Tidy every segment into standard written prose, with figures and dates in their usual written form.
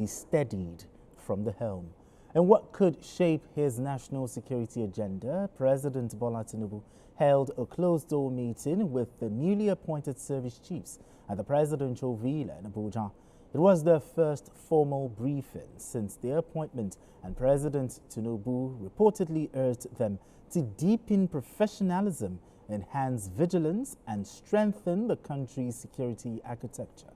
he steadied from the helm. And what could shape his national security agenda? President Bola Tinubu held a closed-door meeting with the newly appointed service chiefs at the presidential villa in Abuja. It was their first formal briefing since their appointment, and President Tinubu reportedly urged them to deepen professionalism, enhance vigilance, and strengthen the country's security architecture.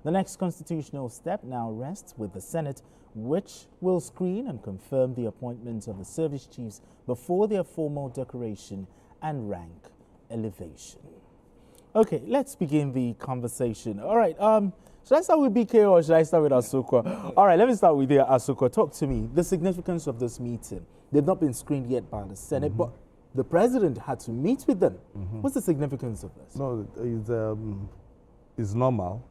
The next constitutional step now rests with the Senate, which will screen and confirm the appointment of the service chiefs before their formal decoration and rank elevation. Okay, let's begin the conversation. All right, should I start with BK or should I start with Asuko? All right, let me start with you, Asuko. Talk to me. The significance of this meeting. They've not been screened yet by the Senate, but the president had to meet with them. What's the significance of this? No, it's normal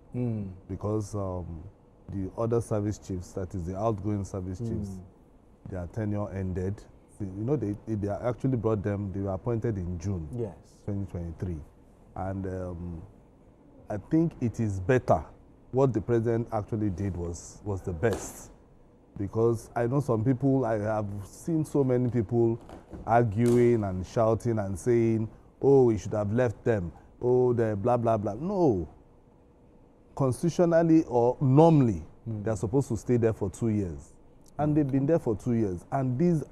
because the other service chiefs, that is the outgoing service chiefs, their tenure ended. You know, they actually brought them, they were appointed in June 2023. And I think it is better. What the president actually did was the best. Because I know some people, I have seen so many people arguing and shouting and saying, oh, we should have left them. Oh, the blah, blah, blah. No. Constitutionally or normally, they're supposed to stay there for 2 years. And they've been there for 2 years. And these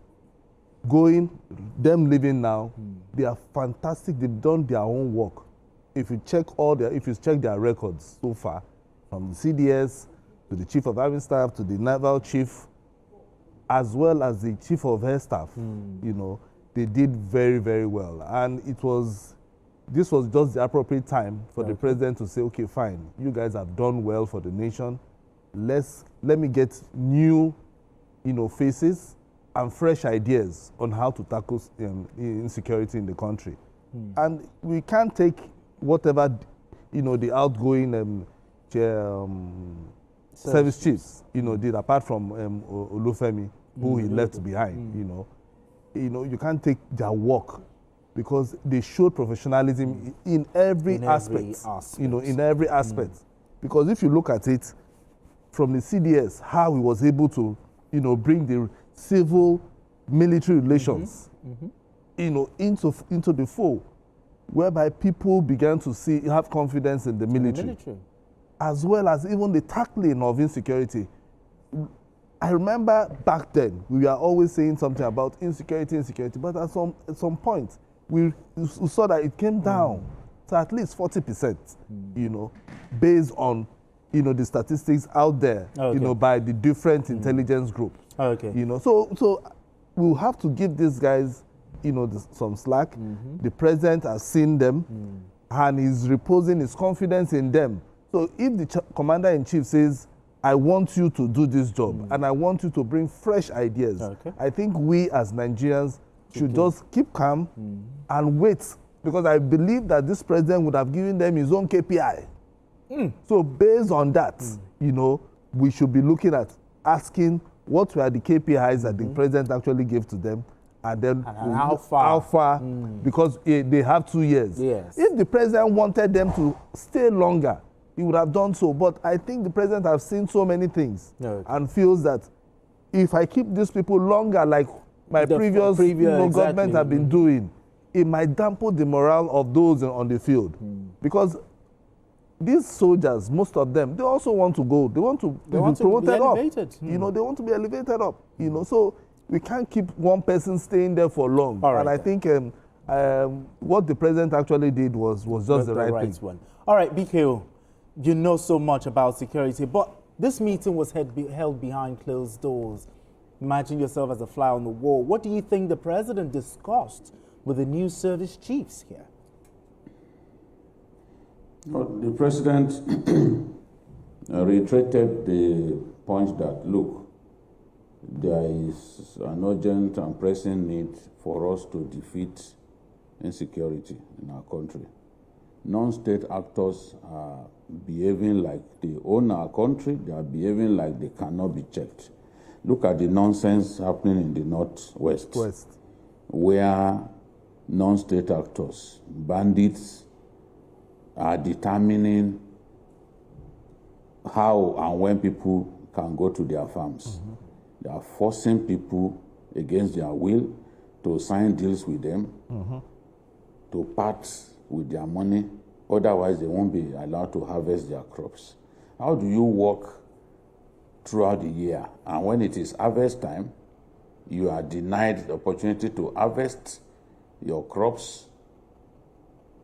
them leaving now, they are fantastic. They've done their own work. If you check their records so far, from the CDS to the Chief of Army Staff to the Naval Chief, as well as the Chief of Air Staff, you know, they did very, very well. And this was just the appropriate time for the president to say, okay, fine, you guys have done well for the nation. Let me get new, faces and fresh ideas on how to tackle insecurity in the country. And we can't take whatever, the outgoing service chiefs, did, apart from Olufemi, who he left behind, you can't take their work because they showed professionalism in every aspect. In every aspect. Because if you look at it from the CDS, how he was able to, bring the civil military relations, into the fold, whereby people began to have confidence in the military. As well as even the tackling of insecurity. I remember back then, we were always saying something about insecurity, but at some point, we saw that it came down to at least 40%, based on, the statistics out there, by the different intelligence groups. So we'll have to give these guys, some slack. The president has seen them, and is reposing his confidence in them. So if the commander-in-chief says, I want you to do this job, and I want you to bring fresh ideas, I think we as Nigerians should just keep calm and wait, because I believe that this president would have given them his own KPI. So based on that, we should be looking at asking what were the KPIs that the president actually gave to them, and then how far? Because they have 2 years. If the president wanted them to stay longer, he would have done so. But I think the president has seen so many things and feels that if I keep these people longer, like my previous government have been doing, it might dampen the morale of those on the field. Because these soldiers, most of them, they also want to go. They want to be promoted up. They want to be elevated up. So we can't keep one person staying there for long. And I think what the president actually did was just the right thing. All right, BKO, you know so much about security, but this meeting was held behind closed doors. Imagine yourself as a fly on the wall. What do you think the president discussed with the new service chiefs here? Well, the president reiterated the point that, look, there is an urgent and pressing need for us to defeat insecurity in our country. Non-state actors are behaving like they own our country. They are behaving like they cannot be checked. Look at the nonsense happening in the Northwest, where non-state actors, bandits, are determining how and when people can go to their farms. They are forcing people against their will to sign deals with them, to part with their money. Otherwise, they won't be allowed to harvest their crops. How do you work throughout the year? And when it is harvest time, you are denied the opportunity to harvest your crops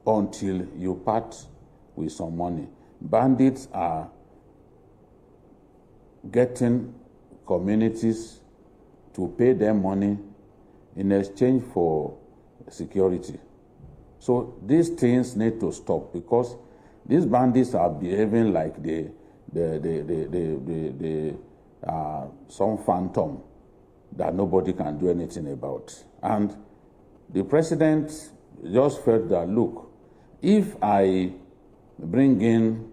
until you part with some money. Bandits are getting communities to pay them money in exchange for security. So these things need to stop, because these bandits are behaving like some phantom that nobody can do anything about. And the president just felt that, look, if I bring in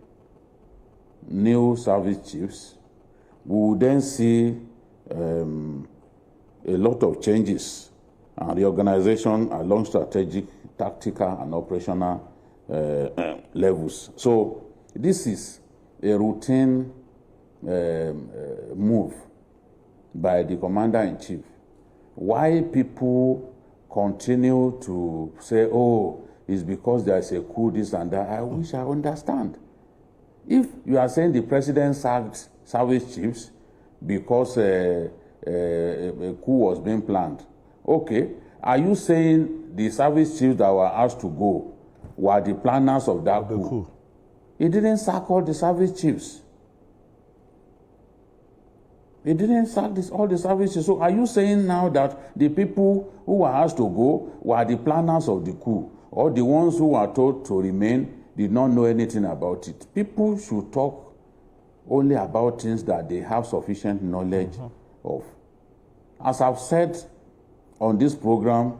new service chiefs, we will then see a lot of changes and reorganization along strategic, tactical, and operational levels. So this is a routine move by the commander-in-chief. Why people continue to say, oh, it's because there's a coup, this and that, I wish I understand. If you are saying the president sacked service chiefs because a coup was being planned, okay, are you saying the service chiefs that were asked to go were the planners of that coup? He didn't sack all the service chiefs. He didn't sack all the service chiefs. So are you saying now that the people who were asked to go were the planners of the coup, or the ones who were told to remain did not know anything about it? People should talk only about things that they have sufficient knowledge of. As I've said on this program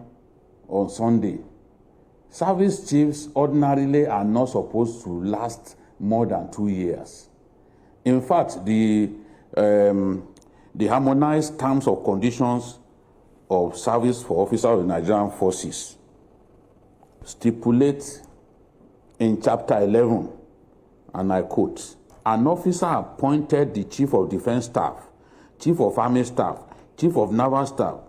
on Sunday, service chiefs ordinarily are not supposed to last more than 2 years. In fact, the harmonized terms of conditions of service for officers of the Nigerian forces stipulate in Chapter 11, and I quote, an officer appointed the Chief of Defense Staff, Chief of Army Staff, Chief of Naval Staff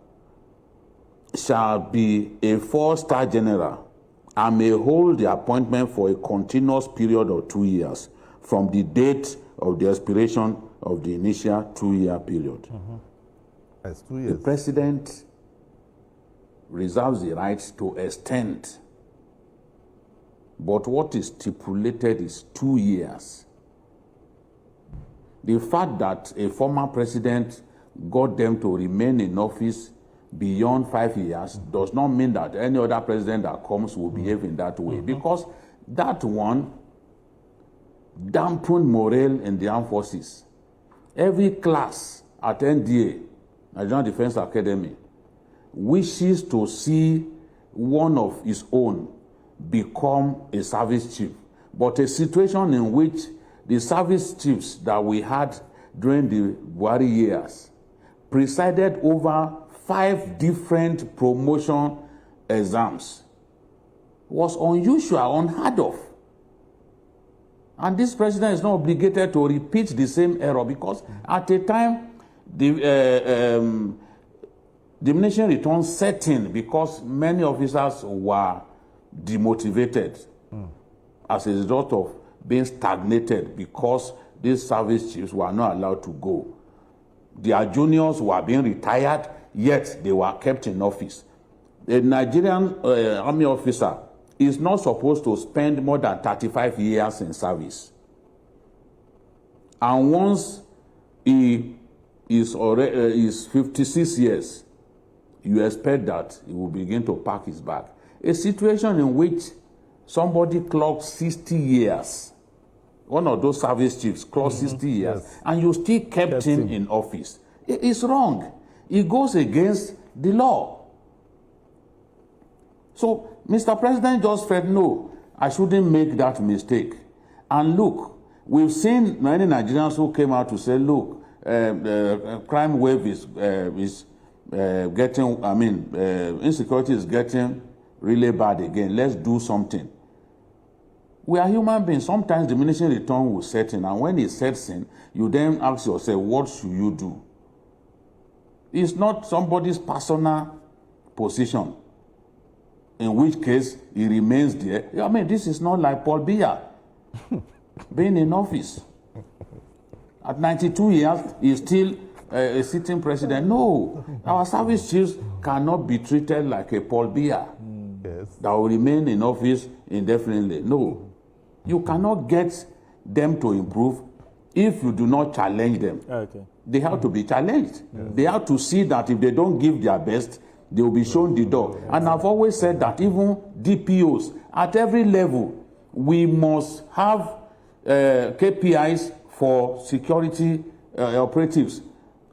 shall be a 4-star general and may hold the appointment for a continuous period of 2 years from the date of the expiration of the initial 2-year period. That's 2 years. The president reserves the right to extend, but what is stipulated is 2 years. The fact that a former president got them to remain in office beyond 5 years does not mean that any other president that comes will behave in that way, because that one dampened morale in the armed forces. Every class at NDA, Nigerian Defense Academy, wishes to see one of his own become a service chief. But a situation in which the service chiefs that we had during the Buhari years presided over 5 different promotion exams was unusual, unheard of. And this president is not obligated to repeat the same error, because at a time, the diminishing returns set in because many officers were demotivated as a result of being stagnated, because these service chiefs were not allowed to go. Their juniors were being retired, yet they were kept in office. The Nigerian army officer is not supposed to spend more than 35 years in service. And once he is 56 years, you expect that he will begin to pack his bag. A situation in which somebody clocked 60 years, one of those service chiefs clocked 60 years, and you still kept him in office. It is wrong. It goes against the law. So Mr. President just said, no, I shouldn't make that mistake. And look, we've seen many Nigerians who came out to say, look, the crime wave is getting, insecurity is getting really bad again. Let's do something. We are human beings. Sometimes diminishing return will set in, and when it sets in, you then ask yourself, what should you do? It's not somebody's personal position, in which case he remains there. I mean, this is not like Paul Biya being in office. At 92 years, he's still a sitting president. No, our service chiefs cannot be treated like a Paul Biya that will remain in office indefinitely. No. You cannot get them to improve if you do not challenge them. Okay. They have to be challenged. They have to see that if they don't give their best, they will be shown the door. And I've always said that even DPOs, at every level, we must have KPIs for security operatives,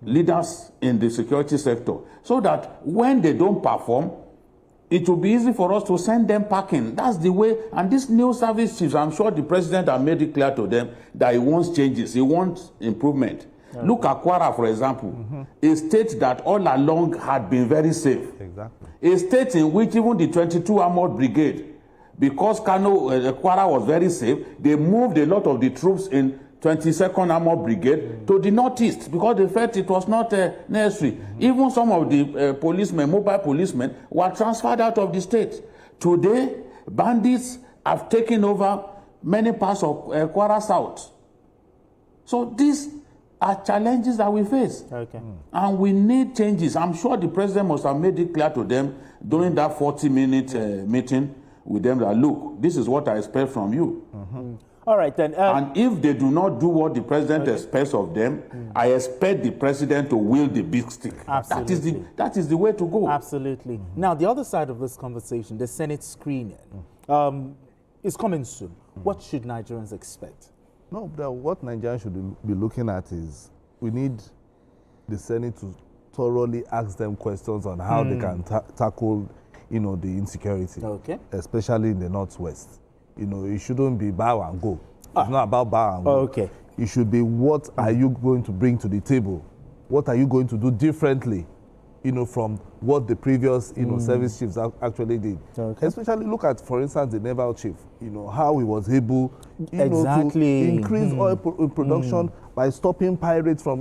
leaders in the security sector, so that when they don't perform, it will be easy for us to send them packing. That's the way. And these new service chiefs, I'm sure the president has made it clear to them that he wants changes, he wants improvement. Look at Kwara, for example, a state that all along had been very safe. Exactly. A state in which even the 22 Armored Brigade, because Kwara was very safe, they moved a lot of the troops in 22nd Armored Brigade to the northeast because they felt it was not necessary. Even some of the policemen, mobile policemen, were transferred out of the state. Today, bandits have taken over many parts of Kwara South. So these are challenges that we face. Okay. And we need changes. I'm sure the president must have made it clear to them during that 40-minute meeting with them that, look, this is what I expect from you. All right, then. And if they do not do what the president expects of them, I expect the president to wield the big stick. Absolutely. That is the way to go. Absolutely. Now, the other side of this conversation, the Senate screening, is coming soon. What should Nigerians expect? No, what Nigerians should be looking at is we need the Senate to thoroughly ask them questions on how they can tackle, the insecurity, especially in the Northwest. It shouldn't be bow and go. It's not about bow and go. Okay. It should be what are you going to bring to the table? What are you going to do differently, from what the previous, service chiefs actually did. Okay. Especially look at, for instance, the naval chief, how he was able, Exactly. to increase oil production by stopping pirates from,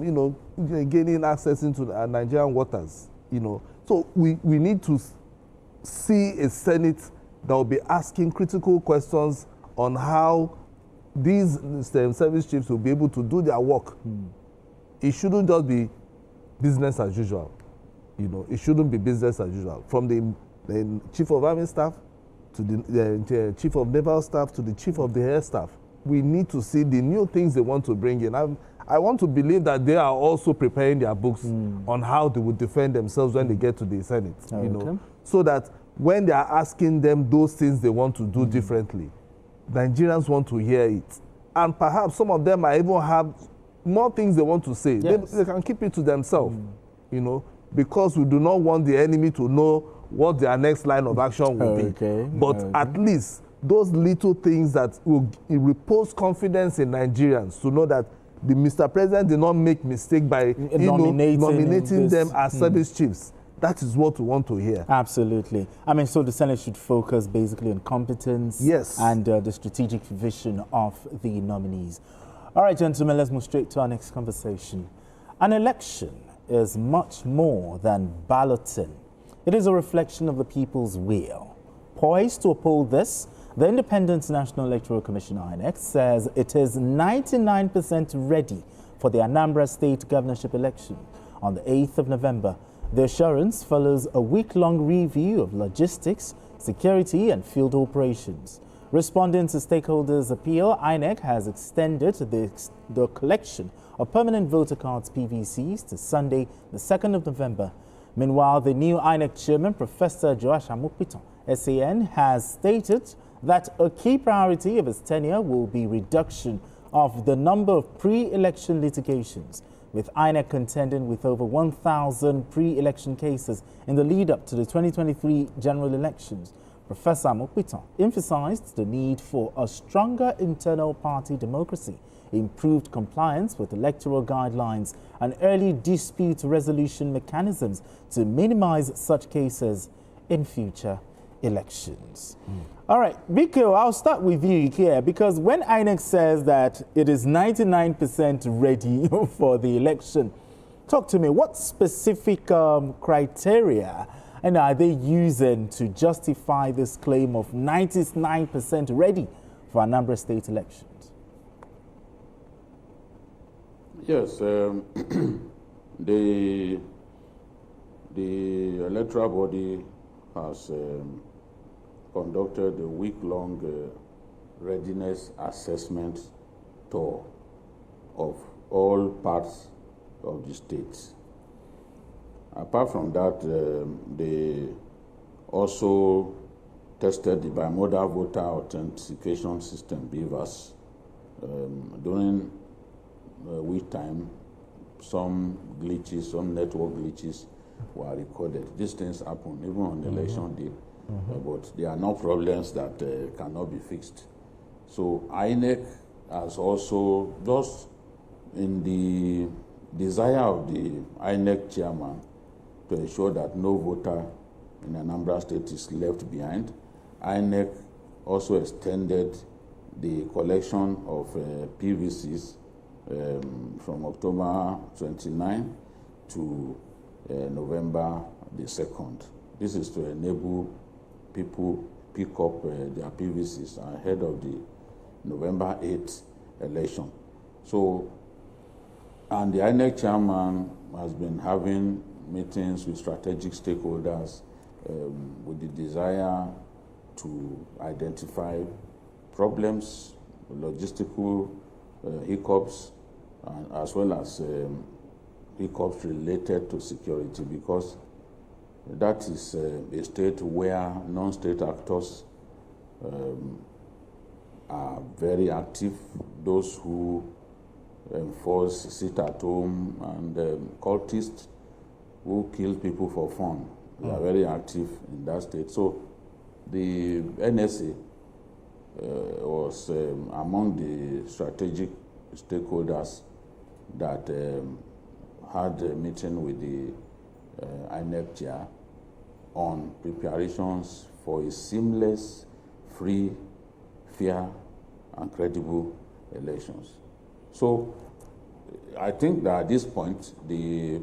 gaining access into the Nigerian waters, So we need to see a Senate that will be asking critical questions on how these service chiefs will be able to do their work. It shouldn't just be business as usual. It shouldn't be business as usual. From the chief of army staff to the chief of naval staff to the chief of the air staff. We need to see the new things they want to bring in. I want to believe that they are also preparing their books on how they would defend themselves when they get to the Senate. So that when they are asking them those things they want to do differently, Nigerians want to hear it. And perhaps some of them might even have more things they want to say. Yes. They can keep it to themselves, because we do not want the enemy to know what their next line of action will be. But at least those little things that will repose confidence in Nigerians to know that the Mr. President did not make mistake by nominating them as service chiefs. That is what we want to hear. Absolutely. So the Senate should focus basically on competence and the strategic vision of the nominees. All right, gentlemen, let's move straight to our next conversation. An election is much more than balloting. It is a reflection of the people's will. Poised to uphold this, the Independent National Electoral Commission, INEC, says it is 99% ready for the Anambra State governorship election on the 8th of November. The assurance follows a week-long review of logistics, security, and field operations. Responding to stakeholders' appeal, INEC has extended the collection of permanent voter cards PVCs to Sunday, the 2nd of November. Meanwhile, the new INEC chairman, Professor Joash Amokpiton, SAN, has stated that a key priority of his tenure will be reduction of the number of pre-election litigations, with INEC contending with over 1,000 pre-election cases in the lead-up to the 2023 general elections. Professor Amokpiton emphasized the need for a stronger internal party democracy, improved compliance with electoral guidelines, and early dispute resolution mechanisms to minimize such cases in future elections. All right, Biko, I'll start with you here, because when INEC says that it is 99% ready for the election, talk to me, what specific criteria and are they using to justify this claim of 99% ready for Anambra state elections? Yes, the electoral body has conducted a week-long readiness assessment tour of all parts of the state. Apart from that, they also tested the bimodal voter authentication system, BVAS. During week time, some glitches, some network glitches were recorded. These things happen even on election day, but there are no problems that cannot be fixed. So INEC has also, just in the desire of the INEC chairman to ensure that no voter in Anambra State is left behind, INEC also extended the collection of PVCs from October 29 to November the 2nd. This is to enable people pick up their PVCs ahead of the November 8th election. So, and the INEC chairman has been having meetings with strategic stakeholders with the desire to identify problems, logistical hiccups, as well as hiccups related to security, because that is a state where non-state actors are very active. Those who enforce sit-at-home and cultists who kill people for fun, they are very active in that state. So the NSA was among the strategic stakeholders that had a meeting with the INEC chair on preparations for a seamless, free, fair, and credible elections. So I think that at this point, the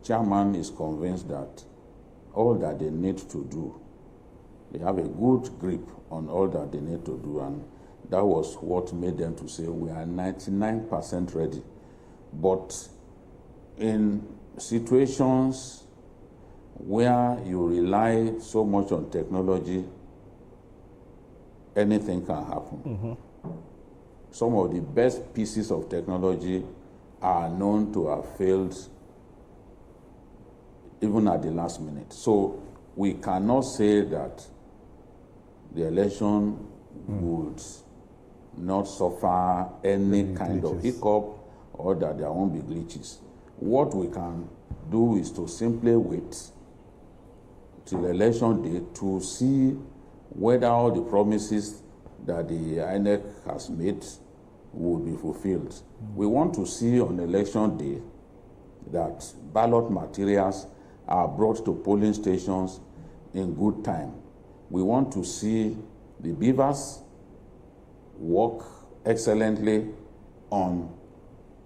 chairman is convinced that all that they need to do, they have a good grip on all that they need to do, and that was what made them to say we are 99% ready. But in situations where you rely so much on technology, anything can happen. Some of the best pieces of technology are known to have failed even at the last minute. So we cannot say that the election would not suffer any kind of hiccup or that there won't be glitches. What we can do is to simply wait till election day to see whether all the promises that the INEC has made will be fulfilled. We want to see on election day that ballot materials are brought to polling stations in good time. We want to see the beavers work excellently on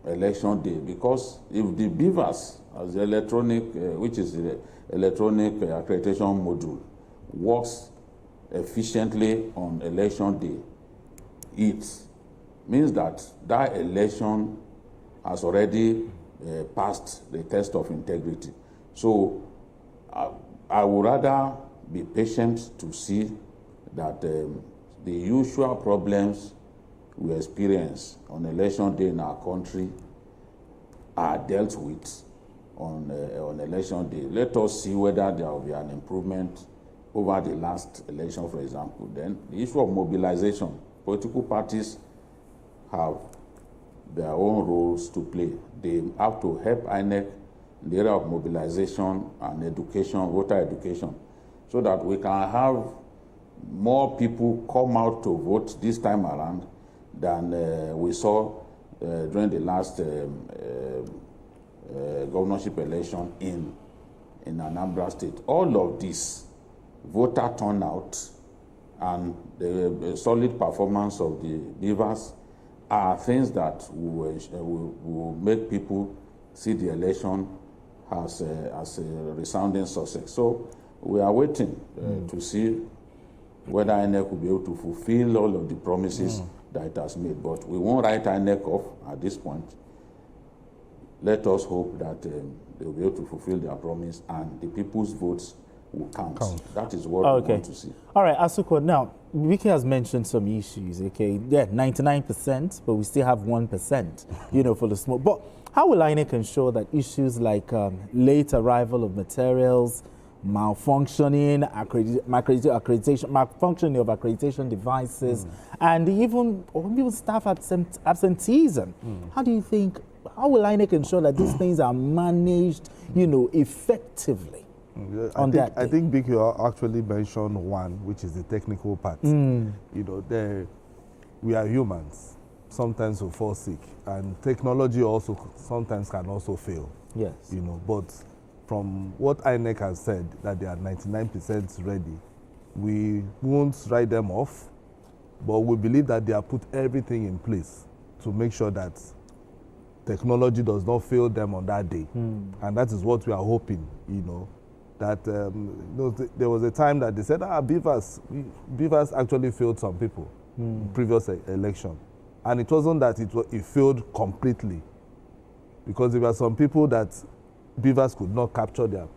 election day, because if the beavers, as the electronic, which is the electronic accreditation module, works efficiently on election day, it means that that election has already passed the test of integrity. So I would rather be patient to see that the usual problems we experience on election day in our country are dealt with on election day. Let us see whether there will be an improvement over the last election, for example. Then the issue of mobilization. Political parties have their own roles to play. They have to help INEC in the area of mobilization and education, voter education, so that we can have more people come out to vote this time around than we saw during the last governorship election in Anambra State. All of this voter turnout and the solid performance of the beavers are things that will make people see the election as a resounding success. So we are waiting to see whether INEC will be able to fulfill all of the promises that it has made. But we won't write INEC off at this point. Let us hope that they will be able to fulfill their promise and the people's votes will count. That is what we want to see. All right, Asuko, now, Wiki has mentioned some issues, okay? Yeah, 99%, but we still have 1%, you know, for the small. But how will INEC ensure that issues like late arrival of materials, malfunctioning, malfunctioning of accreditation devices, and even staff absenteeism? How do you think, how will INEC ensure that these things are managed, you know, effectively? I think Biki actually mentioned one, which is the technical part. You know, we are humans. Sometimes we fall sick, and technology also sometimes can also fail. Yes. You know, but from what INEC has said, that they are 99% ready, we won't write them off, but we believe that they have put everything in place to make sure that technology does not fail them on that day. And that is what we are hoping, you know, that there was a time that they said, beavers actually failed some people in previous election. And it wasn't that it failed completely, because there were some people that beavers could not capture their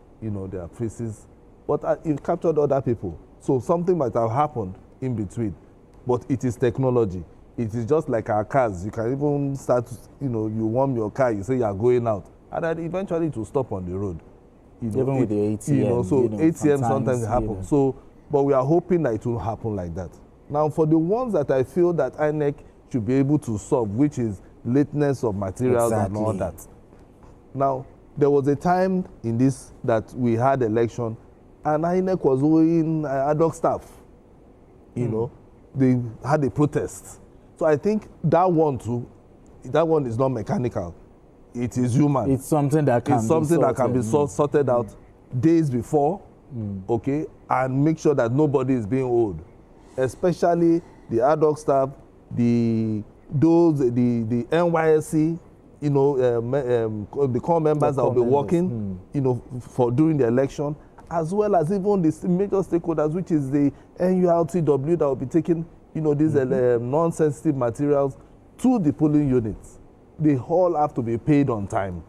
faces, but it captured other people. So something might have happened in between, but it is technology. It is just like our cars. You can even start, you warm your car, you say you are going out, and then eventually it will stop on the road. Even with the ATM. ATM sometimes happens. So, but we are hoping that it will happen like that. Now, for the ones that I feel that INEC should be able to solve, which is lateness of materials and all that. Now, there was a time in this that we had election, and INEC was owing ad hoc staff. You know, they had a protest. So I think that one too, that one is not mechanical. It is human. It's something that can be sorted out days before, okay, and make sure that nobody is being owed, especially the ad hoc staff, the NYSC, the core members that will be working, for during the election, as well as even the major stakeholders, which is the NURTW that will be taking, these non-sensitive materials to the polling units. They all have to be paid on time,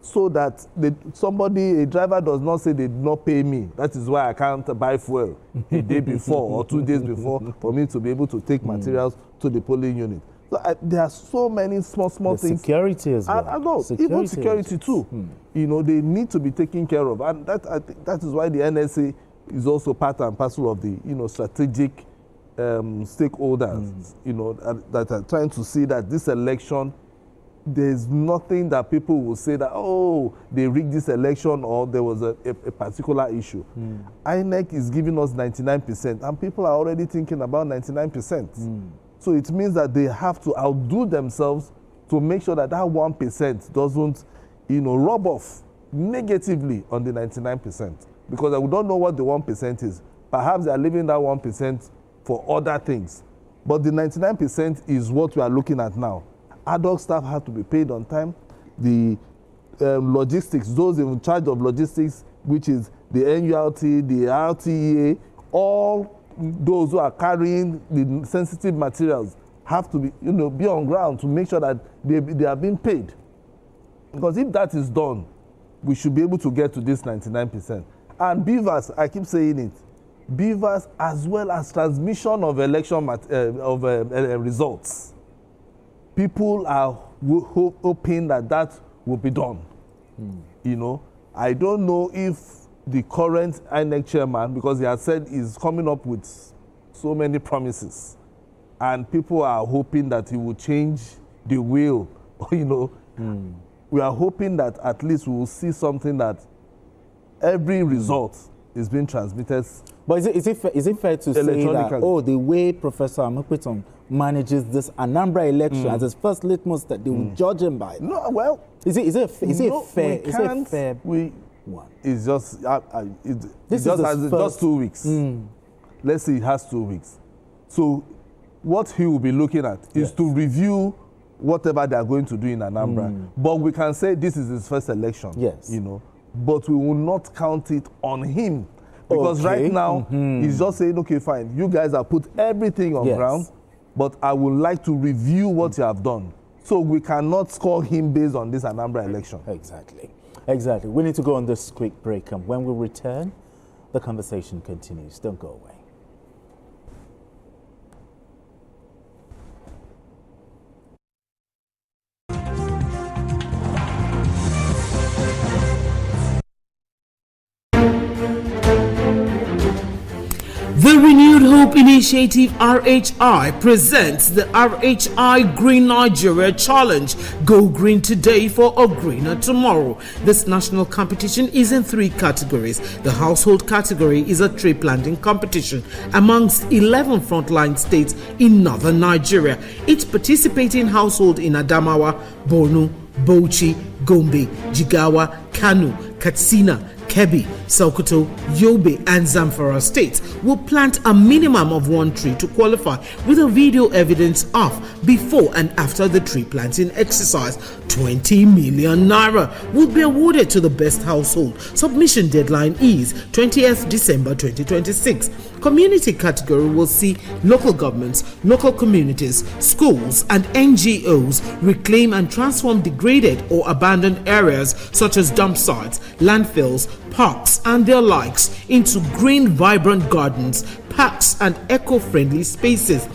so that a driver does not say they did not pay me. That is why I can't buy fuel a day before or 2 days before for me to be able to take materials to the polling unit. So there are so many small things. Security as well. I know, even security too. They need to be taken care of, and I think that is why the NSA is also part and parcel of the strategic stakeholders. That are trying to see that this election, there's nothing that people will say that, they rigged this election or there was a particular issue. INEC is giving us 99%, and people are already thinking about 99%. So it means that they have to outdo themselves to make sure that 1% doesn't, rub off negatively on the 99%. Because we don't know what the 1% is. Perhaps they are leaving that 1% for other things. But the 99% is what we are looking at now. Ad hoc staff have to be paid on time. The logistics, those in charge of logistics, which is the NURT, the RTEA, all those who are carrying the sensitive materials have to be, be on ground to make sure that they are being paid. Because if that is done, we should be able to get to this 99%. And beavers, I keep saying it, beavers as well as transmission of election results. People are hoping that will be done. I don't know if the current INEC chairman, because he has said he's coming up with so many promises, and people are hoping that he will change the wheel. We are hoping that at least we will see something that every result is being transmitted. But is it fair to say that, the way Professor Amopiton manages this Anambra election as his first litmus that they will judge him by? No, well, is it fair? We one. It's just just 2 weeks. Let's say it has 2 weeks. So what he will be looking at is to review whatever they are going to do in Anambra. But we can say this is his first election. Yes. You know, but we will not count it on him. Because right now, he's just saying, okay, fine, you guys have put everything on ground, but I would like to review what you have done. So we cannot score him based on this Anambra election. Exactly. Exactly. We need to go on this quick break, and when we return, the conversation continues. Don't go away. The Renewed Hope Initiative RHI presents the RHI Green Nigeria Challenge. Go green today for a greener tomorrow. This national competition is in 3 categories. The household category is a tree planting competition amongst 11 frontline states in northern Nigeria. Each participating household in Adamawa, Borno, Bauchi, Gombe, Jigawa, Kano, Katsina, Kebbi, Sokoto, Yobe, and Zamfara states will plant a minimum of 1 tree to qualify, with a video evidence of before and after the tree planting exercise. 20 million naira will be awarded to the best household. Submission deadline is 20th December 2026. Community category will see local governments, local communities, schools, and NGOs reclaim and transform degraded or abandoned areas such as dump sites, landfills, parks, and their likes into green, vibrant gardens, parks, and eco-friendly spaces.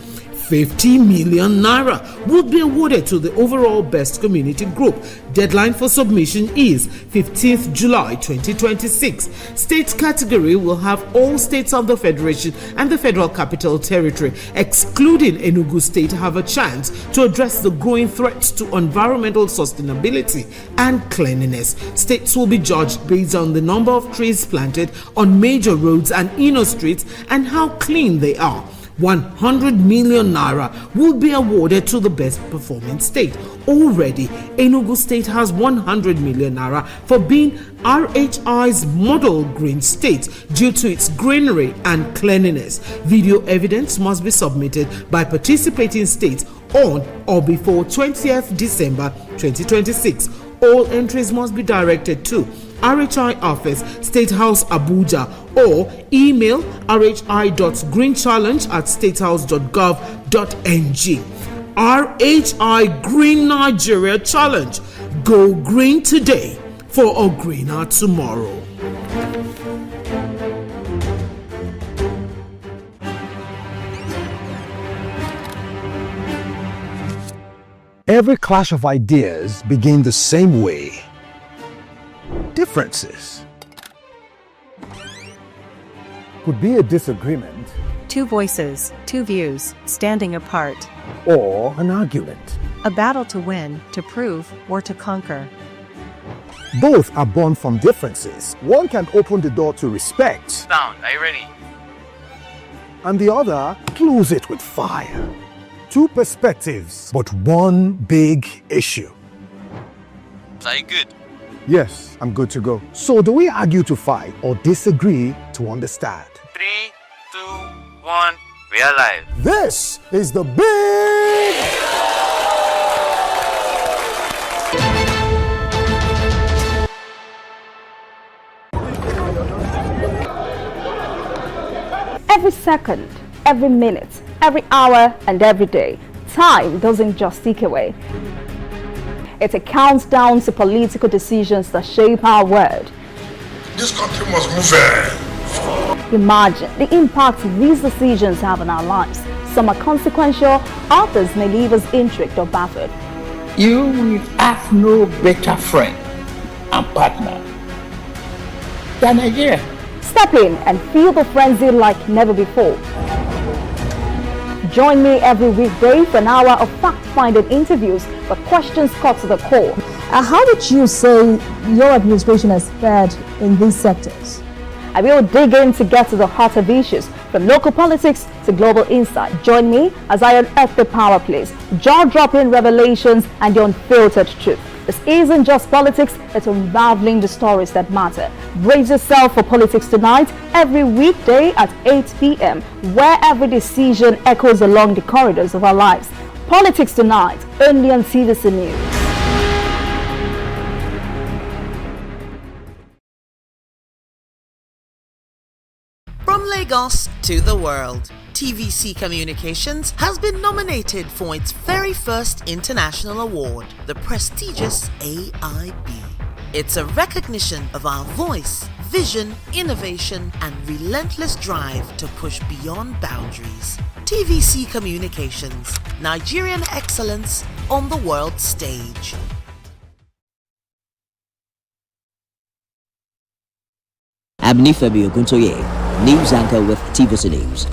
50 million naira would be awarded to the overall best community group. Deadline for submission is 15th July 2026. State category will have all states of the Federation and the Federal Capital Territory, excluding Enugu State, have a chance to address the growing threats to environmental sustainability and cleanliness. States will be judged based on the number of trees planted on major roads and inner streets and how clean they are. 100 million naira will be awarded to the best performing state. Already, Enugu State has 100 million naira for being RHI's model green state due to its greenery and cleanliness. Video evidence must be submitted by participating states on or before 20th December 2026. All entries must be directed to RHI Office, State House, Abuja, or email rhi.greenchallenge@statehouse.gov.ng. RHI Green Nigeria Challenge. Go green today for a greener tomorrow. Every clash of ideas begins the same way. Differences could be a disagreement, 2 voices, 2 views, standing apart, or an argument. a battle to win, to prove, or to conquer. Both are born from differences. One can open the door to respect. Sound, are you ready? And the other close it with fire. 2 perspectives, but one big issue. Are you good? Yes, I'm good to go. So do we argue to fight or disagree to understand? 3, 2, 1, we are live. This is the big... Every second, every minute, every hour, and every day, time doesn't just tick away. It counts down to political decisions that shape our world. This country must move. Imagine the impact these decisions have on our lives. Some are consequential, others may leave us intrigued or baffled. You will have no better friend and partner than Nigeria. Step in and feel the frenzy like never before. Join me every weekday for an hour of fact-finding interviews where questions cut to the core. How would you say your administration has fared in these sectors? I will dig in to get to the heart of issues, from local politics to global insight. Join me as I unearth the power plays, jaw-dropping revelations, and the unfiltered truth. This isn't just politics, it's unraveling the stories that matter. Brace yourself for Politics Tonight every weekday at 8 p.m., where every decision echoes along the corridors of our lives. Politics Tonight, only on TVC News. From Lagos to the world, TVC Communications has been nominated for its very first international award, the prestigious AIB. It's a recognition of our voice, vision, innovation, and relentless drive to push beyond boundaries. TVC Communications, Nigerian excellence on the world stage. I'm Nifemi Oguntoye, news anchor with TVC News.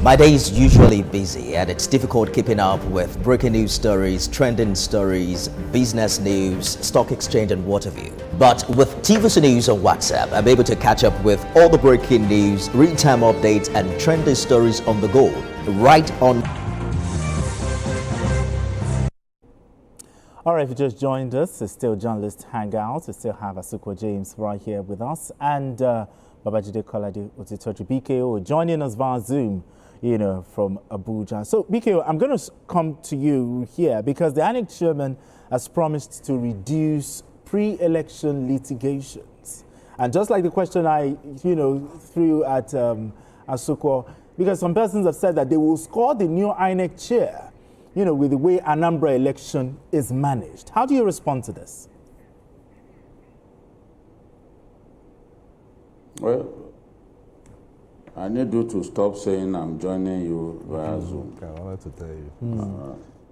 My day is usually busy and it's difficult keeping up with breaking news stories, trending stories, business news, stock exchange and what have you. But with TVC News on WhatsApp, I'm able to catch up with all the breaking news, real-time updates and trending stories on the go, right on. All right, if you just joined us, it's still Journalist Hangout. We still have Asukwa James right here with us and Babajide Kolade Otitoju BKO joining us via Zoom, from Abuja. So, BKO, I'm going to come to you here because the INEC chairman has promised to reduce pre-election litigations. And just like the question I, threw at Asukwa, because some persons have said that they will score the new INEC chair, with the way Anambra election is managed. How do you respond to this? Well, I need you to stop saying I'm joining you via Zoom. I wanted to tell you.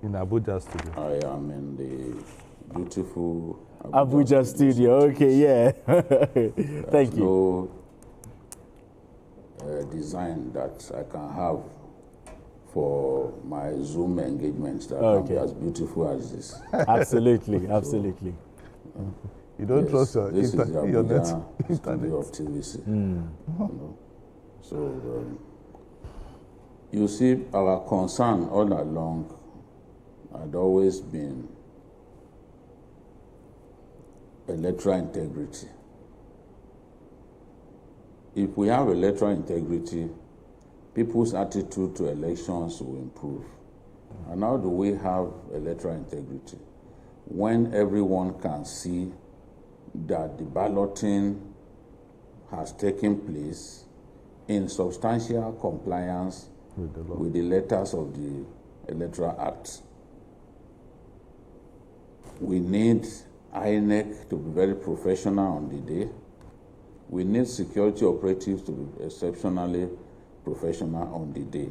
In Abuja studio. I am in the beautiful Abuja studio. Okay, yeah. Thank you. No design that I can have for my Zoom engagements that can be as beautiful as this. Absolutely, absolutely. You don't trust your this internet. Is the studio of TVC. So, you see, our concern all along had always been electoral integrity. If we have electoral integrity, people's attitude to elections will improve. And how do we have electoral integrity? When everyone can see that the balloting has taken place in substantial compliance with the letters of the Electoral Act. We need INEC to be very professional on the day. We need security operatives to be exceptionally professional on the day.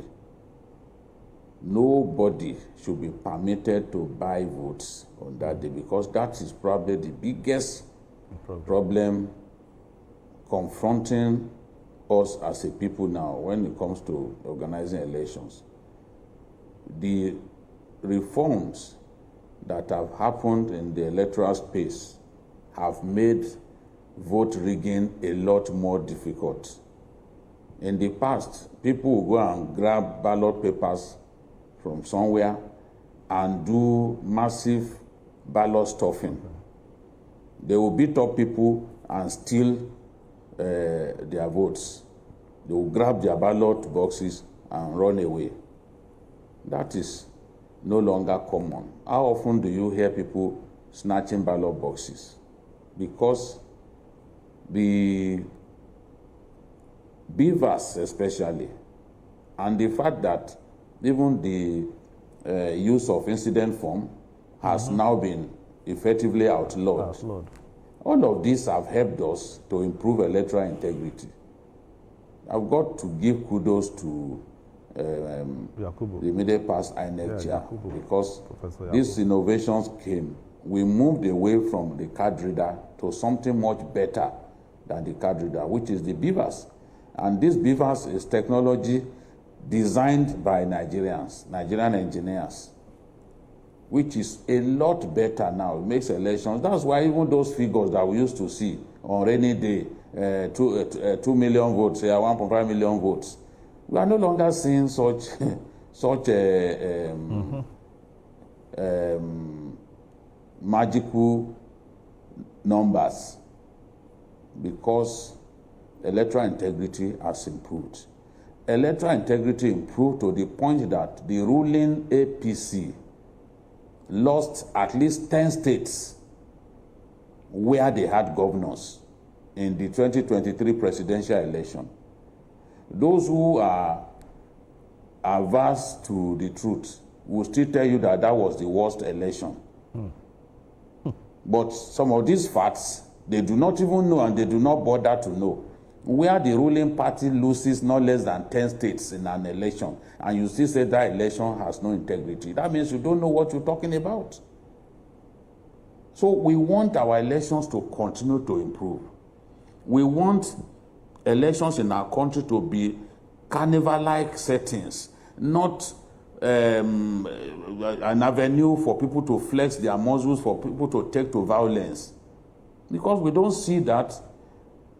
Nobody should be permitted to buy votes on that day because that is probably the biggest problem confronting us as a people now when it comes to organizing elections. The reforms that have happened in the electoral space have made vote rigging a lot more difficult. In the past, people will go and grab ballot papers from somewhere and do massive ballot stuffing. They will beat up people and steal their votes. They will grab their ballot boxes and run away. That is no longer common. How often do you hear people snatching ballot boxes? Because the beavers especially, and the fact that even the use of incident form has now been effectively outlawed. All of these have helped us to improve electoral integrity. I've got to give kudos to the immediate past INEC chair because these innovations came. We moved away from the card reader to something much better than the card reader, which is the beavers. And this beavers is technology designed by Nigerians, Nigerian engineers, which is a lot better now. It makes elections. That's why even those figures that we used to see on rainy day, 2 million votes, 1.5 million votes, we are no longer seeing such magical numbers, because electoral integrity has improved. Electoral integrity improved to the point that the ruling APC lost at least 10 states where they had governors in the 2023 presidential election. Those who are averse to the truth will still tell you that that was the worst election. But some of these facts, they do not even know, and they do not bother to know. Where the ruling party loses not less than 10 states in an election, and you still say that election has no integrity, that means you don't know what you're talking about. So we want our elections to continue to improve. We want elections in our country to be carnival-like settings, not an avenue for people to flex their muscles, for people to take to violence. Because we don't see that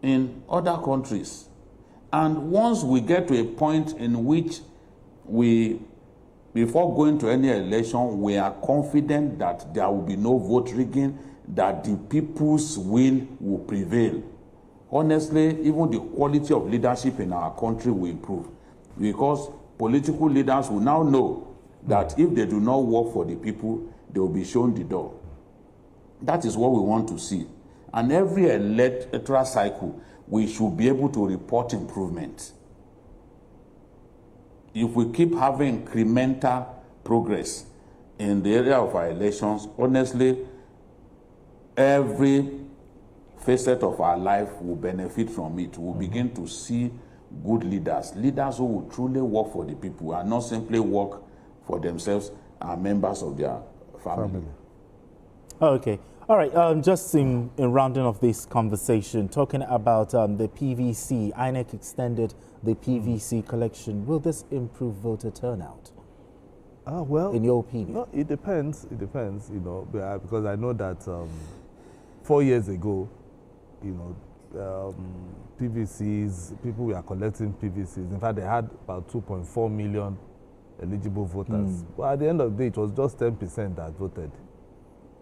in other countries. And once we get to a point in which before going to any election, we are confident that there will be no vote rigging, that the people's will prevail. Honestly, even the quality of leadership in our country will improve, because political leaders will now know that if they do not work for the people, they will be shown the door. That is what we want to see. And every electoral cycle, we should be able to report improvement. If we keep having incremental progress in the area of our elections, honestly, every facet of our life will benefit from it. We'll begin to see good leaders, leaders who will truly work for the people and not simply work for themselves and members of their family. Okay. All right. Just in rounding off this conversation, talking about the PVC, INEC extended the PVC collection. Will this improve voter turnout? Well, in your opinion? No, it depends. It depends, you know, because I know that 4 years ago, you know, PVCs, people were collecting PVCs. In fact, they had about 2.4 million eligible voters. But at the end of the day, it was just 10% that voted.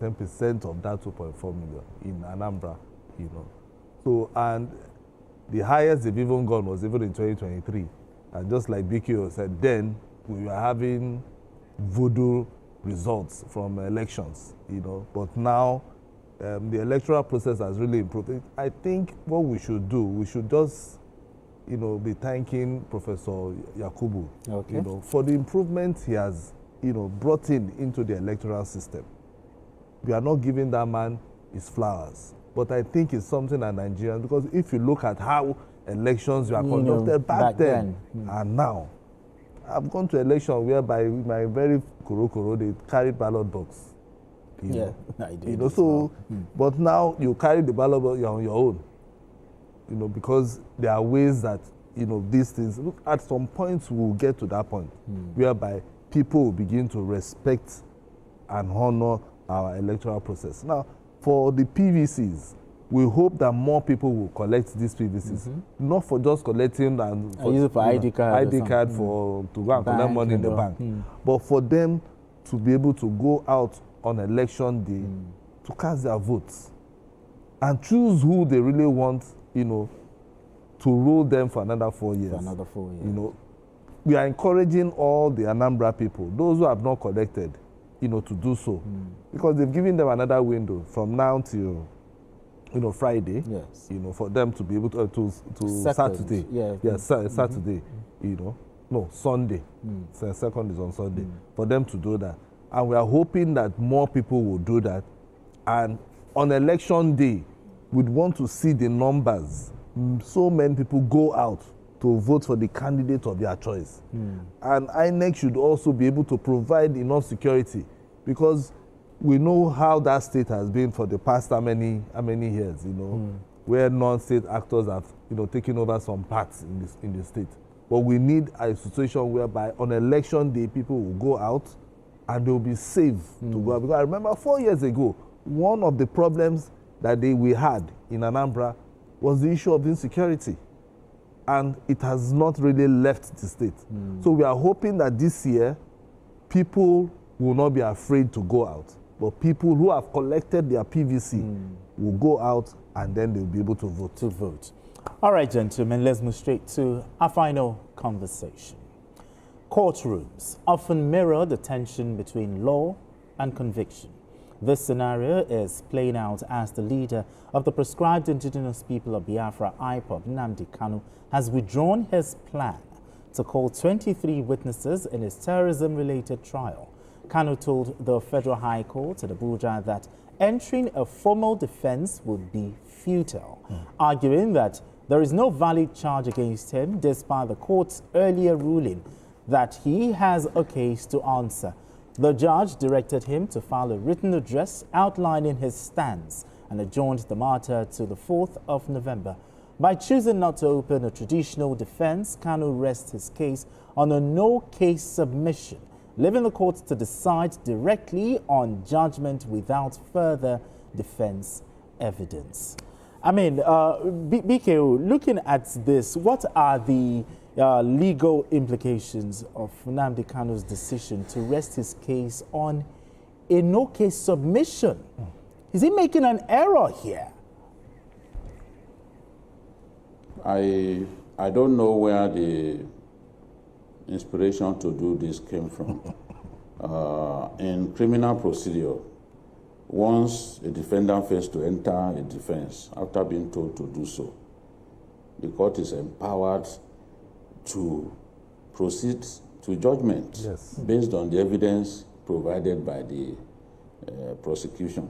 10% of that 2.4 million in Anambra, you know. So, and the highest they've even gone was even in 2023. And just like BKO said, then we were having voodoo results from elections, you know. But now, the electoral process has really improved. I think what we should do, we should just, you know, be thanking Professor Yakubu, you know, for the improvement he has, you know, brought into the electoral system. We are not giving that man his flowers, but I think it's something that Nigerians, because if you look at how elections were conducted back then and now, I've gone to election whereby my very koro, they carried ballot box. You know? I did. You know, so, but now you carry the ballot box on your own. You know, because there are ways that, you know, these things, look, at some point we'll get to that point whereby people will begin to respect and honor our electoral process. Now, for the PVCs, we hope that more people will collect these PVCs, not for just collecting and for, use it for ID card, for to go and collect money in the bank, but for them to be able to go out on election day to cast their votes and choose who they really want, you know, to rule them for another 4 years. For another 4 years. You know, we are encouraging all the Anambra people, those who have not collected, you know, to do so, because they've given them another window from now till, you know, Friday. Yes. You know, for them to be able to Saturday. Saturday. You know, no, Sunday. So second is on Sunday. For them to do that, and we are hoping that more people will do that, and on election day, we'd want to see the numbers. So many people go out to vote for the candidate of their choice. And INEC should also be able to provide enough security, because we know how that state has been for the past how many years, you know, where non-state actors have, you know, taken over some parts in the state. But we need a situation whereby on election day, people will go out and they'll be safe to go out. Because I remember 4 years ago, one of the problems that we had in Anambra was the issue of insecurity. And it has not really left the state. So we are hoping that this year, people will not be afraid to go out. but people who have collected their PVC will go out and then they'll be able to vote. All right, gentlemen, let's move straight to our final conversation. Courtrooms often mirror the tension between law and conviction. This scenario is playing out as the leader of the proscribed indigenous people of Biafra, IPOB, Chiefs+Kanu, has withdrawn his plan to call 23 witnesses in his terrorism-related trial. Kanu told the Federal High Court at Abuja that entering a formal defense would be futile, arguing that there is no valid charge against him despite the court's earlier ruling that he has a case to answer. The judge directed him to file a written address outlining his stance and adjourned the matter to the 4th of November. By choosing not to open a traditional defense, Kanu rests his case on a no-case submission, leaving the court to decide directly on judgment without further defense evidence. I mean, BKO, looking at this, what are the legal implications of Nnamdi Kanu's decision to rest his case on a no-case submission? Is he making an error here? I don't know where the inspiration to do this came from. In criminal procedure, once a defendant fails to enter a defense after being told to do so, the court is empowered to proceed to judgment based on the evidence provided by the prosecution.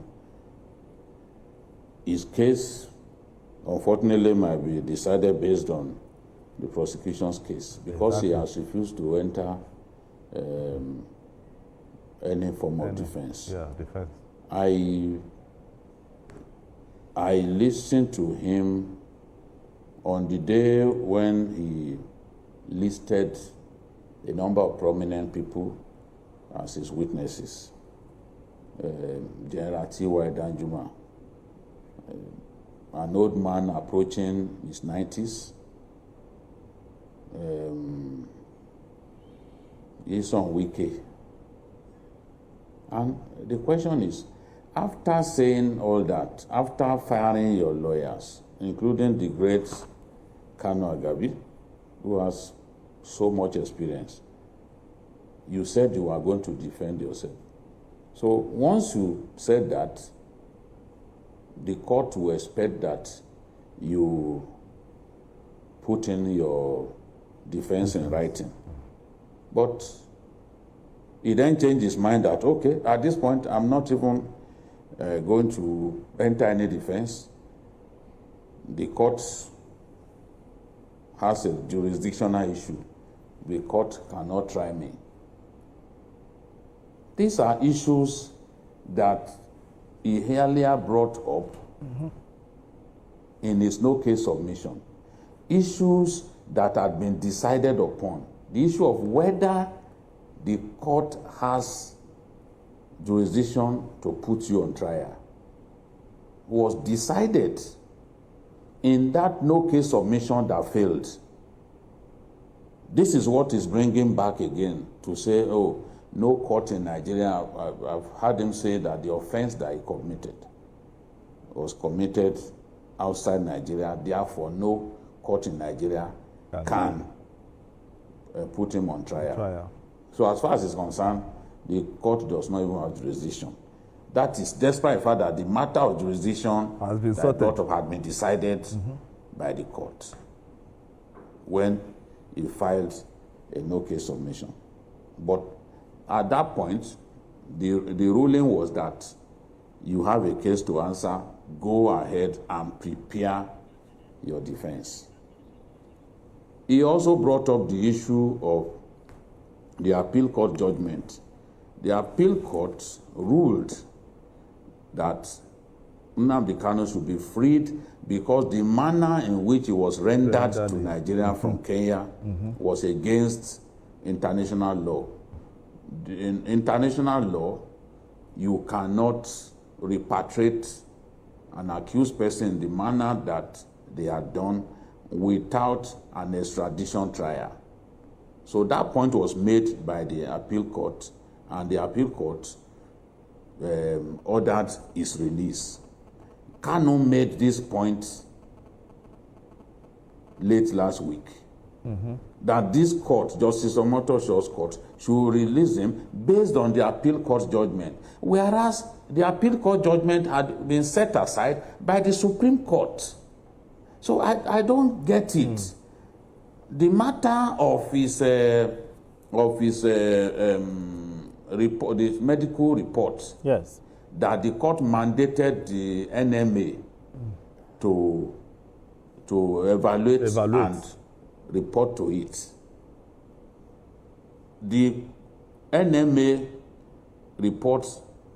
His case, unfortunately, might be decided based on the prosecution's case because he has refused to enter any form of defense. Defense. I listened to him on the day when he listed a number of prominent people as his witnesses. General T.Y. Danjuma, an old man approaching his 90s. Ison Wike. And the question is, after saying all that, after firing your lawyers, including the great Kanu Agabi, who has so much experience, you said you were going to defend yourself. So once you said that, the court will expect that you put in your defense in writing. But he then changed his mind that, okay, at this point, I'm not even going to enter any defense. The court has a jurisdictional issue. The court cannot try me. These are issues that he earlier brought up in his no-case submission. Issues that had been decided upon. The issue of whether the court has jurisdiction to put you on trial was decided in that no-case submission that failed. This is what is bringing back again to say, oh, no court in Nigeria. I've heard him say that the offense that he committed was committed outside Nigeria, therefore no court in Nigeria can put him on trial. So as far as it's concerned, the court does not even have jurisdiction. That is despite the fact that the matter of jurisdiction has been brought up had been decided by the court when he filed a no-case submission. But at that point, the ruling was that you have a case to answer, go ahead and prepare your defense. He also brought up the issue of the appeal court judgment. The appeal court ruled that Nnamdi Kanu should be freed because the manner in which he was rendered to Nigeria from Kenya was against international law. In international law, you cannot repatriate an accused person in the manner that they had done without an extradition trial. So that point was made by the appeal court, and the appeal court ordered his release. Kanu made this point late last week, that this court, Justice Omotoshaw's court, should release him based on the appeal court judgment, whereas the appeal court judgment had been set aside by the Supreme Court. So I don't get it. The matter of his report, the medical report, yes, that the court mandated the NMA to evaluate and report to it. The NMA report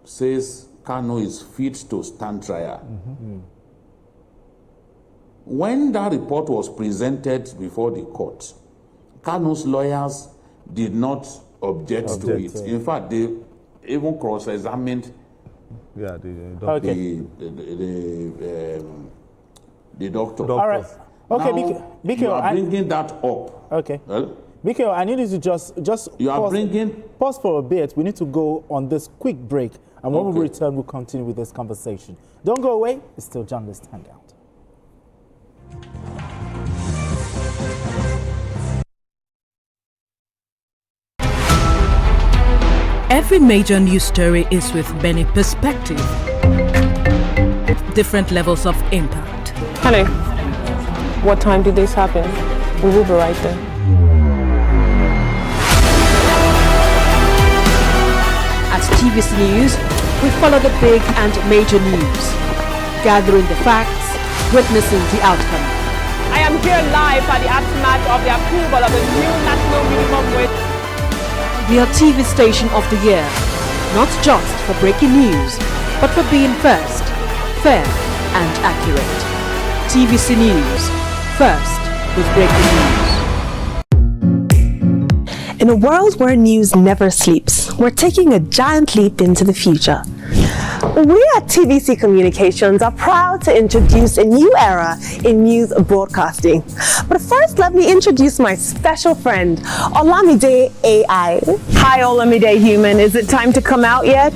says Kanu is fit to stand trial. When that report was presented before the court, Kanu's lawyers did not object to it. In fact, they even cross-examined the doctor. All right. Okay, now, Biko, you are bringing that up. Okay. Biko, I need you to just you are pause for a bit. We need to go on this quick break, and when we return, we'll continue with this conversation. Don't go away. It's still Journalist Hangout. Every major news story is with many perspectives, different levels of impact. Hello. What time did this happen? We will be right there. At TVC News, we follow the big and major news, gathering the facts, witnessing the outcome. I am here live at the aftermath of the approval of the new national minimum wage. We are TV station of the year, not just for breaking news, but for being first, fair and accurate. TVC News, first with breaking news. In a world where news never sleeps, we're taking a giant leap into the future. We at TVC Communications are proud to introduce a new era in news broadcasting. But first, let me introduce my special friend, Olamide AI. Hi, Olamide Human. Is it time to come out yet?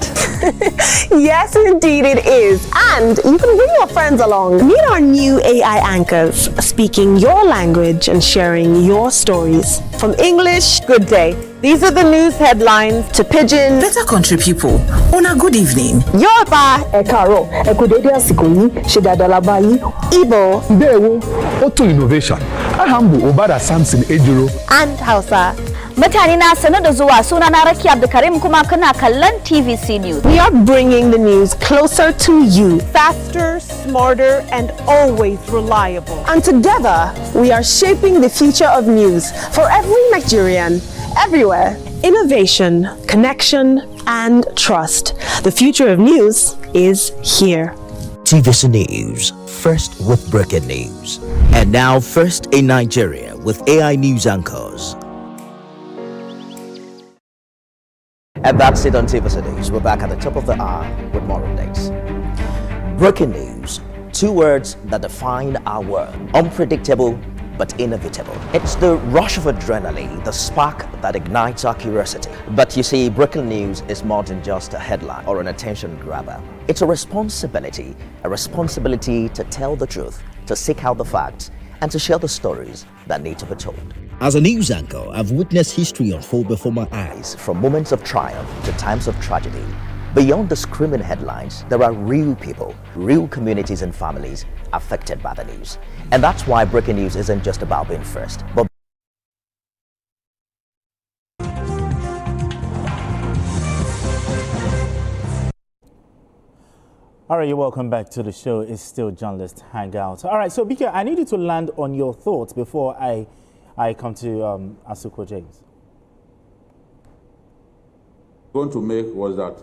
Yes, indeed it is. And you can bring your friends along. Meet our new AI anchors, speaking your language and sharing your stories. From English, good day. These are the news headlines to Pidgin. Better country people, on a good evening. Yoruba, Ekaro, Ekodede Asikoyi, Shedadalabayi, Igbo, Ndewo, Auto Innovation, Ahambu Obada Samson Ejiro, and Hausa. Mutane na sanar da zuwa, sunana Rakia Abdulkarim kuma kana kallon TVC News. We are bringing the news closer to you. Faster, smarter, and always reliable. And together, we are shaping the future of news for every Nigerian, everywhere. Innovation, connection, and trust. The future of news is here. TVC News, first with breaking news. And now first in Nigeria with AI news anchors. And that's it on TVC News. We're back at the top of the hour with more updates. Breaking news, two words that define our world. Unpredictable but inevitable. It's the rush of adrenaline, the spark that ignites our curiosity. But you see, breaking news is more than just a headline or an attention grabber. It's a responsibility to tell the truth, to seek out the facts, and to share the stories that need to be told. As a news anchor, I've witnessed history unfold before my eyes, from moments of triumph to times of tragedy. Beyond the screaming headlines, there are real people, real communities and families affected by the news. And that's why breaking news isn't just about being first, but All right, you're welcome back to the show. It's still Journalist Hangout. All right, so Bika, I need you to land on your thoughts before I come to Asuko James. Going to make was that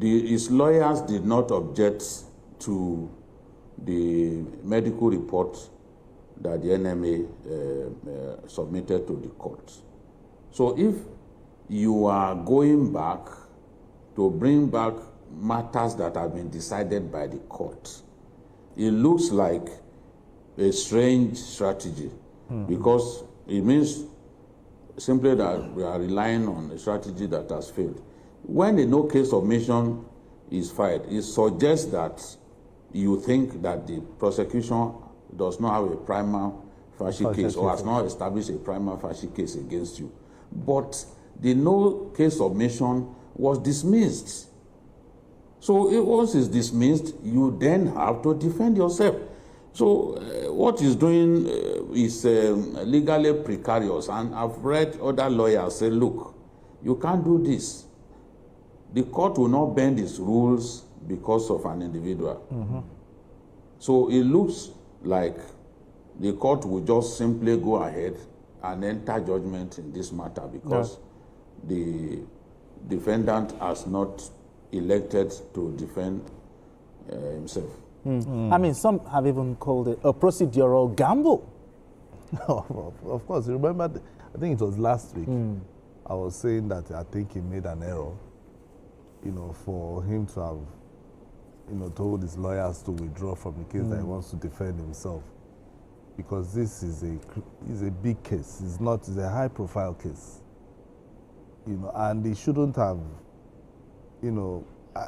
his lawyers did not object to the medical report that the NMA submitted to the court. So if you are going back to bring back matters that have been decided by the court, it looks like a strange strategy, because it means simply that we are relying on a strategy that has failed. when a no case submission is filed, it suggests that you think that the prosecution does not have a prima facie case or has not established a prima facie case against you. But the no case submission was dismissed. So once it's dismissed, you then have to defend yourself. So what he's doing is legally precarious. And I've read other lawyers say, look, you can't do this. The court will not bend its rules because of an individual. Mm-hmm. So it looks like the court will just simply go ahead and enter judgment in this matter because the defendant has not elected to defend himself. I mean, some have even called it a procedural gamble. No, of course. Remember, I think it was last week, I was saying that I think he made an error, for him to have, told his lawyers to withdraw from the case that he wants to defend himself. Because this is a big case. It's a high-profile case. And he shouldn't have,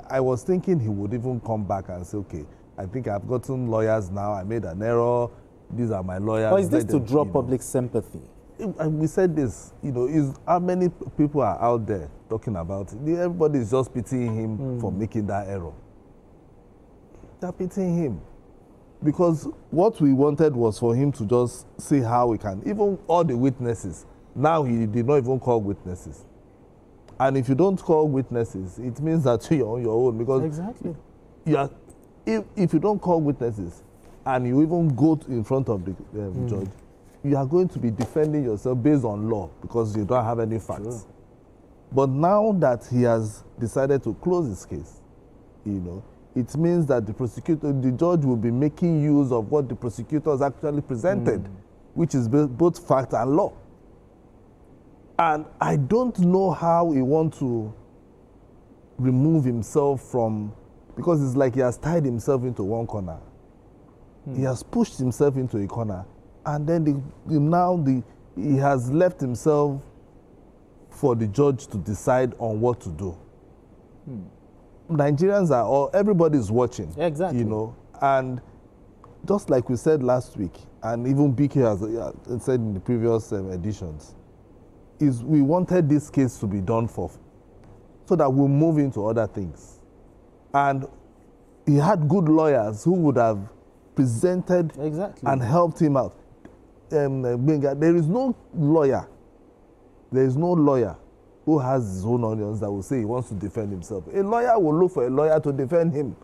I was thinking he would even come back and say, okay, I think I've gotten lawyers now, I made an error, these are my lawyers. Or is this to draw public sympathy? And we said this, is how many people are out there talking about it? Everybody is just pitying him for making that error. They're pitying him. Because what we wanted was for him to just see how we can, even all the witnesses. Now he did not even call witnesses. And if you don't call witnesses, it means that you're on your own. Because exactly. If you don't call witnesses and you even go in front of the judge, you are going to be defending yourself based on law because you don't have any facts. Sure. But now that he has decided to close his case, it means that the judge will be making use of what the prosecutors actually presented, which is both fact and law. And I don't know how he wants to remove himself from, because it's like he has tied himself into one corner. He has pushed himself into a corner, and then he has left himself for the judge to decide on what to do. Nigerians everybody is watching. Exactly. And just like we said last week, and even BK has said in the previous editions, is we wanted this case to be done for, so that we'll move into other things. And he had good lawyers who would have presented and helped him out. There is no lawyer who has his own onions that will say he wants to defend himself. A lawyer will look for a lawyer to defend him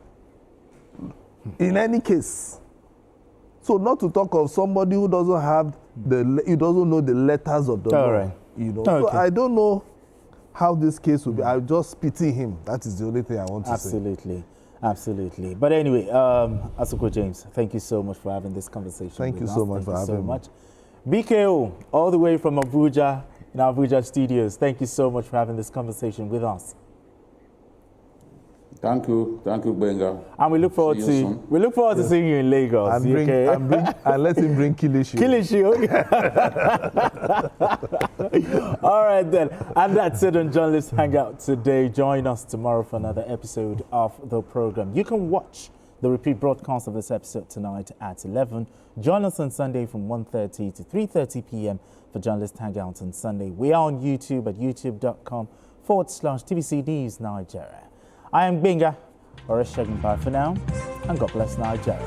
in any case. So not to talk of somebody who doesn't have he doesn't know the letters of the law. Right. So I don't know how this case will be. I just pity him. That is the only thing I want to say. Absolutely. But anyway, Asuko James, thank you so much for having this conversation. Thank you so much for having me. BKO, all the way from Abuja, in our Abuja studios. Thank you so much for having this conversation with us. Thank you, Benga. And we look forward to seeing you in Lagos. And let him bring Kilishi. All right then. And that's it on Journalist Hangout today. Join us tomorrow for another episode of the program. You can watch the repeat broadcast of this episode tonight at 11. Join us on Sunday from 1:30 to 3:30 p.m. for Journalist Hangout on Sunday. We are on YouTube at youtube.com/TVC News Nigeria. I am Binga. Bye for now, and God bless Nigeria.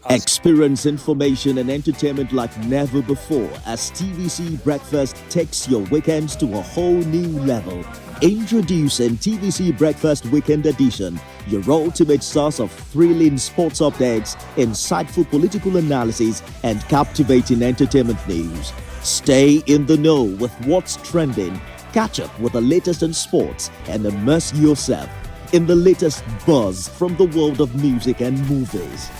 Experience information and entertainment like never before as TVC Breakfast takes your weekends to a whole new level. Introducing TVC Breakfast Weekend Edition, your ultimate source of thrilling sports updates, insightful political analysis, and captivating entertainment news. Stay in the know with what's trending, catch up with the latest in sports, and immerse yourself in the latest buzz from the world of music and movies.